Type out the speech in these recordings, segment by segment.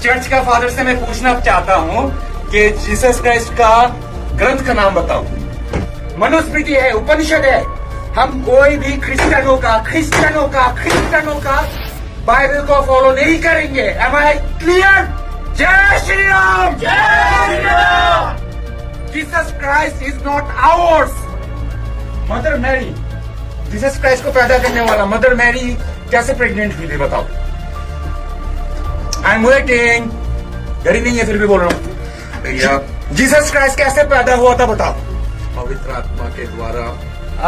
Church का father से मैं पूछना चाहता हूँ कि जीसस क्राइस्ट का ग्रंथ का नाम बताओ। मनुस्मृति है, उपनिषद है। हम कोई भी क्रिश्चियनों का बाइबल को फॉलो नहीं करेंगे। Am I clear? जय श्री राम। जय Shri Ram. Jesus Christ is not ours. Mother Mary, Jesus Christ को पैदा करने वाला मदर मैरी कैसे प्रेग्नेंट हुई थी बताओ। I am waiting. घड़ी नहीं है फिर भी बोल रहा हूँ भैया। जीसस क्राइस्ट कैसे पैदा हुआ था बताओ। पवित्र आत्मा के द्वारा।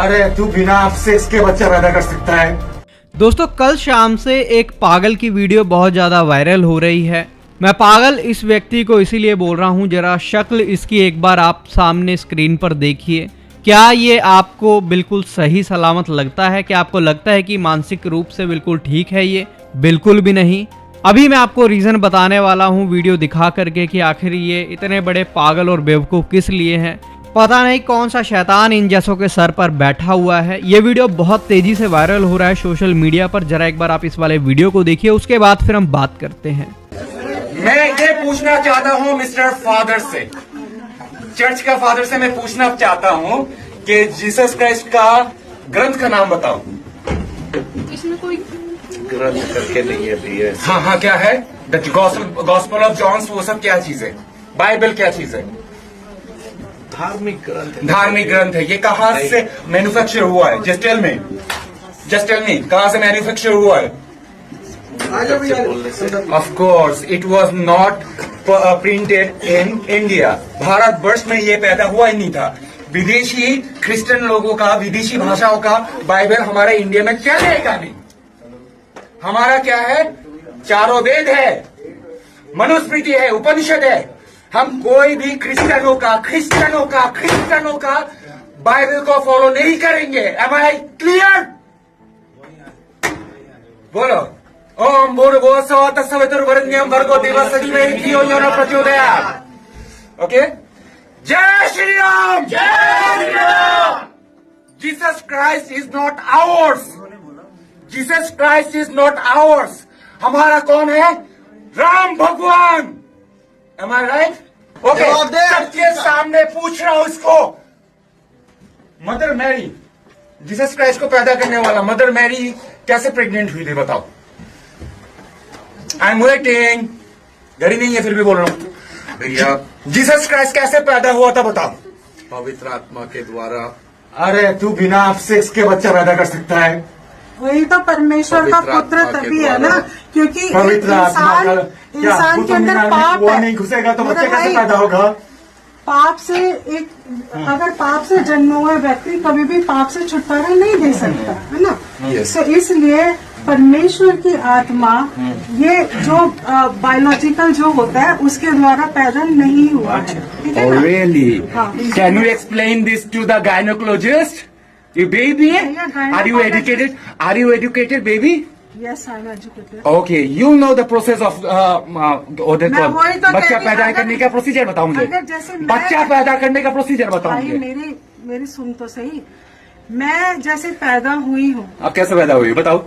अरे तू बिना आपसे इसके बच्चा पैदा कर सकता है। दोस्तों, कल शाम से एक पागल की वीडियो बहुत ज़्यादा वायरल हो रही है। मैं पागल इस व्यक्ति को इसीलिए बोल रहा हूँ, जरा शक्ल इसकी एक बार आप सामने स्क्रीन पर देखिए। क्या ये आपको बिल्कुल सही सलामत लगता है? क्या आपको लगता है कि मानसिक रूप से बिल्कुल ठीक है ये? बिल्कुल भी नहीं। अभी मैं आपको रीज़न बताने वाला हूँ वीडियो दिखा करके कि आखिर ये इतने बड़े पागल और बेवकूफ़ किस लिए हैं। पता नहीं कौन सा शैतान इन जैसों के सर पर बैठा हुआ है। ये वीडियो बहुत तेजी से वायरल हो रहा है सोशल मीडिया पर। जरा एक बार आप इस वाले वीडियो को देखिए, उसके बाद फिर हम बात करते हैं। मैं ये पूछना चाहता हूँ मिस्टर फादर से, चर्च का फादर से मैं पूछना चाहता हूँ कि जीसस क्राइस्ट का ग्रंथ का नाम बताओ। इसमें कोई ग्रंथ करके नहीं है भैया। हाँ, क्या है? द गॉस्पेल ऑफ जॉन, वो सब क्या चीज है? बाइबल क्या चीज है? धार्मिक ग्रंथ है। धार्मिक ग्रंथ है। ये कहाँ से मैन्युफैक्चर हुआ है? जस्ट टेल मी कहाँ से मैन्युफैक्चर हुआ है? Of course it was not printed in India. Bharatvarsh में ये पैदा हुआ ही नहीं था। विदेशी क्रिश्चियन लोगों का, विदेशी भाषाओं का बाइबल हमारे इंडिया में चलेगा नहीं। हमारा क्या है? चारों वेद है, मनुस्मृति है, उपनिषद है। हम कोई भी क्रिश्चियनों का बाइबल को फॉलो नहीं करेंगे। Am I clear? बोलो। ओम भूर्भुवस्सुः तत्सवितुर्वरेण्यं भर्गो देवस्य धीमहि धियो यो नः प्रचोदयात्। ओके, जय श्री राम। जय Shri Ram. Jesus Christ is not hours. Jesus Christ is not hours. हमारा कौन है? राम भगवान। Am I right? ओके, सबके सामने पूछ रहा हूं इसको। मदर मैरी, जीसस क्राइस्ट को पैदा करने वाला मदर मैरी कैसे प्रेग्नेंट हुई थी बताओ। I am waiting. घड़ी नहीं है फिर भी बोल रहा हूँ भैया। जीसस क्राइस्ट कैसे पैदा हुआ था बताओ। पवित्र आत्मा के द्वारा। अरे तू बिना आपसे इसके बच्चा पैदा कर सकता है। वही तो परमेश्वर का पुत्र तभी है ना, क्योंकि पवित्र आत्मा का इंसान के अंदर पाप है। नहीं घुसेगा तो बच्चा कैसे पैदा होगा? पाप से अगर पाप से जन्म हुआ व्यक्ति कभी भी पाप से छुटकारा नहीं दे सकता, है ना। तो इसलिए परमेश्वर की आत्मा ये जो बायोलॉजिकल जो होता है उसके द्वारा पैदा नहीं हुआ है। ठीक है ना? Really? हाँ। Can you explain this to the gynecologist? You baby? Are you educated? Are you educated, baby? Yes, I'm educated. Okay, you know the process of मैं वही तो बच्चा कहती, पैदा अगर- करने का प्रोसीजर बताओ मुझे। अगर जैसे मैं- बच्चा पैदा करने का प्रोसीजर बताओ भाई मुझे। मेरी सुन तो सही। मैं जैसे पैदा हुई हूँ, आप कैसे पैदा हुई बताओ।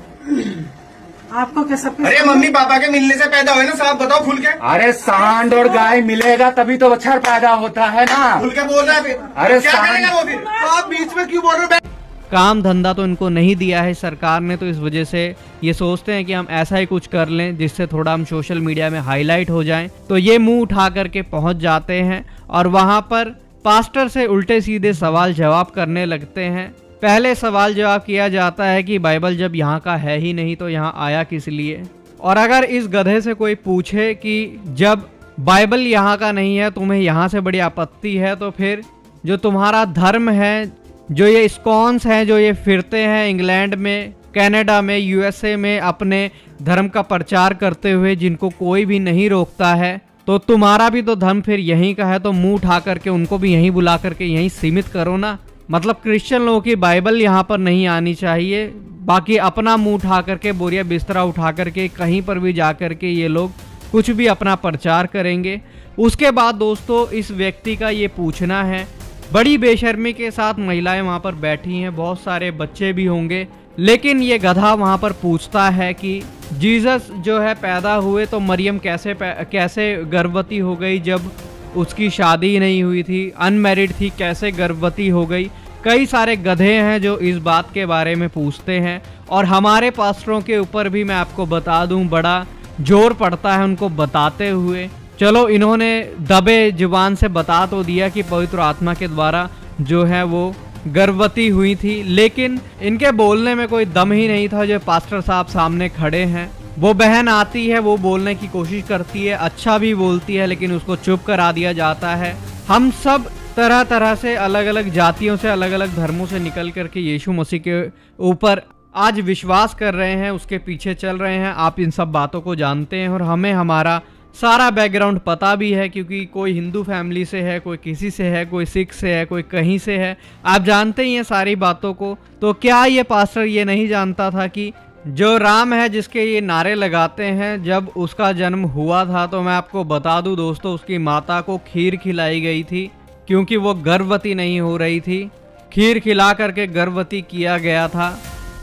आपको क्या सब कुछ अरे मम्मी पापा के मिलने से पैदा हुए ना साहब, बताओ खुल के। अरे सांड और गाय मिलेगा तभी तो बच्चा पैदा होता है ना। खुल के बोल रहा है फिर। अरे क्या सांड- करेगा वो फिर? तो आप बीच में क्यों बोल रहे हो? काम धंधा तो इनको नहीं दिया है सरकार ने, तो इस वजह से ये सोचते हैं कि हम ऐसा ही कुछ कर लें जिससे थोड़ा हम सोशल मीडिया में हाईलाइट हो जाएं। तो ये मुंह उठा करके पहुंच जाते हैं और वहां पर पास्टर से उल्टे सीधे सवाल जवाब करने लगते हैं। पहले सवाल जवाब किया जाता है कि बाइबल जब यहाँ का है ही नहीं तो यहाँ आया किस लिए। और अगर इस गधे से कोई पूछे कि जब बाइबल यहाँ का नहीं है, तुम्हें यहाँ से बड़ी आपत्ति है, तो फिर जो तुम्हारा धर्म है, जो ये इस्कॉन्स हैं, जो ये फिरते हैं इंग्लैंड में, कनाडा में, यूएसए में अपने धर्म का प्रचार करते हुए, जिनको कोई भी नहीं रोकता है, तो तुम्हारा भी तो धर्म फिर यहीं का है, तो मुंह उठा करके उनको भी यहीं बुला करके यहीं सीमित करो ना। मतलब क्रिश्चियन लोगों की बाइबल यहाँ पर नहीं आनी चाहिए, बाकी अपना मुंह उठा करके, बोरिया बिस्तरा उठा करके कहीं पर भी जा करके ये लोग कुछ भी अपना प्रचार करेंगे। उसके बाद दोस्तों इस व्यक्ति का ये पूछना है, बड़ी बेशर्मी के साथ महिलाएं वहाँ पर बैठी हैं, बहुत सारे बच्चे भी होंगे, लेकिन ये गधा वहाँ पर पूछता है कि जीसस जो है पैदा हुए तो मरियम कैसे गर्भवती हो गई जब उसकी शादी नहीं हुई थी, अनमैरिड थी, कैसे गर्भवती हो गई। कई सारे गधे हैं जो इस बात के बारे में पूछते हैं और हमारे पास्टरों के ऊपर भी मैं आपको बता दूं बड़ा जोर पड़ता है उनको बताते हुए। चलो इन्होंने दबे जुबान से बता तो दिया कि पवित्र आत्मा के द्वारा जो है वो गर्भवती हुई थी, लेकिन इनके बोलने में कोई दम ही नहीं था। जो पास्टर साहब सामने खड़े हैं, वो बहन आती है, वो बोलने की कोशिश करती है, अच्छा भी बोलती है, लेकिन उसको चुप करा दिया जाता है। हम सब तरह तरह से अलग अलग जातियों से, अलग अलग धर्मों से निकल करके यीशु मसीह के ऊपर आज विश्वास कर रहे हैं, उसके पीछे चल रहे हैं। आप इन सब बातों को जानते हैं और हमें हमारा सारा बैकग्राउंड पता भी है, क्योंकि कोई हिंदू फैमिली से है, कोई किसी से है, कोई सिख से है, कोई कहीं से है। आप जानते ही हैं सारी बातों को। तो क्या ये पास्टर ये नहीं जानता था कि जो राम है जिसके ये नारे लगाते हैं, जब उसका जन्म हुआ था तो मैं आपको बता दूं दोस्तों, उसकी माता को खीर खिलाई गई थी क्योंकि वो गर्भवती नहीं हो रही थी। खीर खिला करके गर्भवती किया गया था।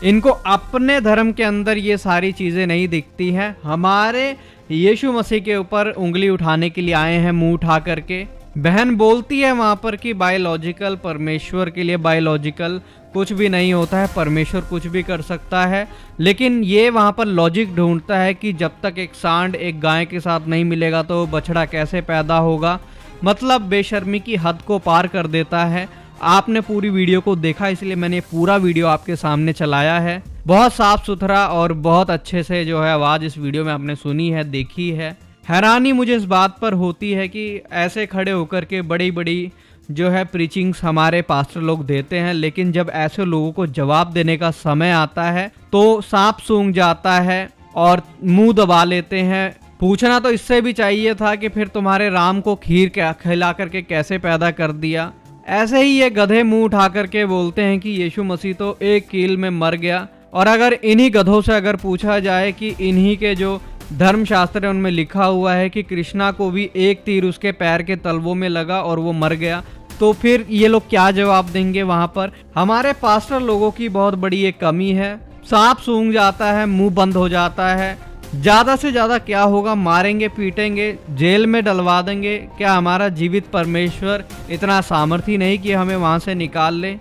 इनको अपने धर्म के अंदर ये सारी चीज़ें नहीं दिखती हैं। हमारे यीशु मसीह के ऊपर उंगली उठाने के लिए आए हैं मुंह उठा करके। बहन बोलती है वहाँ पर कि बायोलॉजिकल, परमेश्वर के लिए बायोलॉजिकल कुछ भी नहीं होता है, परमेश्वर कुछ भी कर सकता है। लेकिन ये वहाँ पर लॉजिक ढूंढता है कि जब तक एक सांड एक गाय के साथ नहीं मिलेगा तो बछड़ा कैसे पैदा होगा। मतलब बेशर्मी की हद को पार कर देता है। आपने पूरी वीडियो को देखा, इसलिए मैंने पूरा वीडियो आपके सामने चलाया है। बहुत साफ सुथरा और बहुत अच्छे से जो है आवाज़ इस वीडियो में आपने सुनी है, देखी है। हैरानी मुझे इस बात पर होती है कि ऐसे खड़े होकर के बड़ी बड़ी जो है प्रीचिंग्स हमारे पास्टर लोग देते हैं, लेकिन जब ऐसे लोगों को जवाब देने का समय आता है तो सांप सूंघ जाता है और मुंह दबा लेते हैं। पूछना तो इससे भी चाहिए था कि फिर तुम्हारे राम को खीर खिला करके कैसे पैदा कर दिया। ऐसे ही ये गधे मुंह उठा करके बोलते हैं कि यीशु मसीह तो एक कील में मर गया। और अगर इन्हीं गधों से अगर पूछा जाए कि इन्हीं के जो धर्मशास्त्र है उनमें लिखा हुआ है कि कृष्णा को भी एक तीर उसके पैर के तलवों में लगा और वो मर गया, तो फिर ये लोग क्या जवाब देंगे। वहाँ पर हमारे पास्टर लोगों की बहुत बड़ी एक कमी है। सांप सूंघ जाता है, मुंह बंद हो जाता है, ज़्यादा से ज़्यादा क्या होगा, मारेंगे, पीटेंगे, जेल में डलवा देंगे। क्या हमारा जीवित परमेश्वर इतना सामर्थी नहीं कि हमें वहाँ से निकाल ले?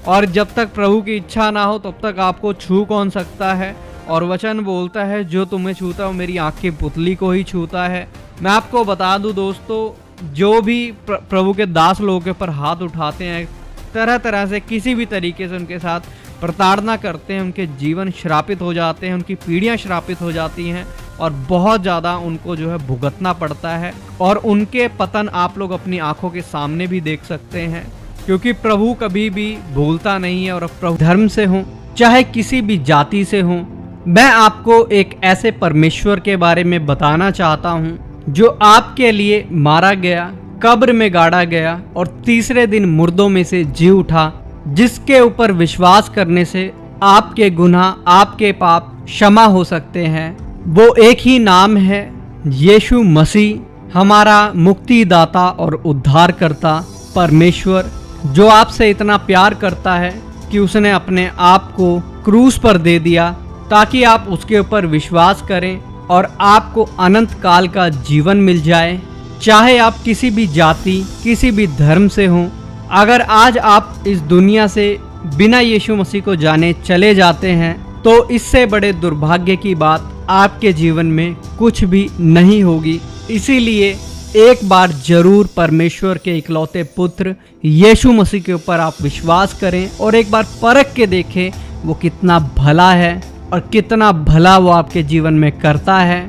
और जब तक प्रभु की इच्छा ना हो तब तक आपको छू कौन सकता है। और वचन बोलता है जो तुम्हें छूता है वो मेरी आँख की पुतली को ही छूता है। मैं आपको बता दूं दोस्तों, जो भी प्रभु के दास लोगों के ऊपर हाथ उठाते हैं, तरह तरह से किसी भी तरीके से उनके साथ प्रताड़ना करते हैं, उनके जीवन श्रापित हो जाते हैं, उनकी पीढ़ियां श्रापित हो जाती हैं और बहुत ज़्यादा उनको जो है भुगतना पड़ता है। और उनके पतन आप लोग अपनी आंखों के सामने भी देख सकते हैं, क्योंकि प्रभु कभी भी भूलता नहीं है। और प्रभु धर्म से हों चाहे किसी भी जाति से हों, मैं आपको एक ऐसे परमेश्वर के बारे में बताना चाहता हूँ जो आपके लिए मारा गया, कब्र में गाड़ा गया और तीसरे दिन मुर्दों में से जी उठा, जिसके ऊपर विश्वास करने से आपके गुनाह, आपके पाप क्षमा हो सकते हैं। वो एक ही नाम है, यीशु मसीह, हमारा मुक्तिदाता और उद्धारकर्ता परमेश्वर, जो आपसे इतना प्यार करता है कि उसने अपने आप को क्रूस पर दे दिया ताकि आप उसके ऊपर विश्वास करें और आपको अनंत काल का जीवन मिल जाए। चाहे आप किसी भी जाति, किसी भी धर्म से हों, अगर आज आप इस दुनिया से बिना यीशु मसीह को जाने चले जाते हैं तो इससे बड़े दुर्भाग्य की बात आपके जीवन में कुछ भी नहीं होगी। इसीलिए एक बार जरूर परमेश्वर के इकलौते पुत्र यीशु मसीह के ऊपर आप विश्वास करें और एक बार परख के देखें वो कितना भला है और कितना भला वो आपके जीवन में करता है।